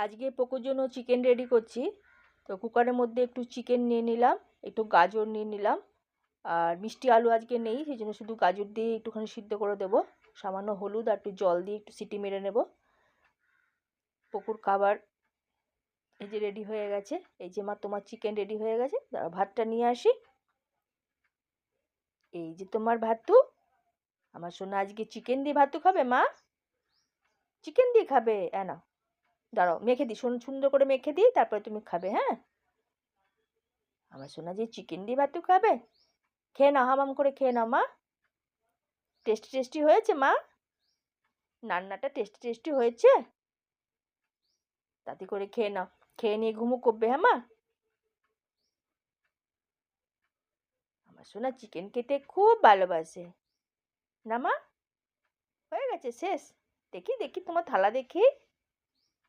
আজকে পোকোর জন্য chicken ready করছি। তো কুকারের মধ্যে একটু চিকেন নিয়ে নিলাম, একটু গাজর নিয়ে নিলাম, আর মিষ্টি আলু আজকে নেই, সেই জন্য শুধু গাজর দিয়ে একটুখানি সিদ্ধ করে দেবো। সামান্য হলুদ আর একটু জল দিয়ে একটু সিটি মেরে নেব। পোকোর খাবার এই যে রেডি হয়ে গেছে। এই যে মা, তোমার চিকেন রেডি হয়ে গেছে, দাঁড়াও ভাতটা নিয়ে আসি। এই যে তোমার ভাতু। আমার সোনা আজকে চিকেন দিয়ে ভাতু খাবে মা, চিকেন দিয়ে খাবে। না, দাঁড়াও মেখে দিই, সুন্দর করে মেখে দিই, তারপরে তুমি খাবে। হ্যাঁ, আমার সোনা যে চিকেন দিয়ে ভাতু খাবে। খেয়ে নাও, হামাম করে খেয়ে নাও মা। টেস্টি টেস্টি হয়েছে মা, রান্নাটা টেস্টি টেস্টি হয়েছে। তাতে করে খেয়ে নাও, খেয়ে নিয়ে ঘুমু করবে। হ্যাঁ মা, আমার সোনা চিকেন খেতে খুব ভালোবাসে না মা। হয়ে গেছে, শেষ। দেখি দেখি তোমার থালা দেখি।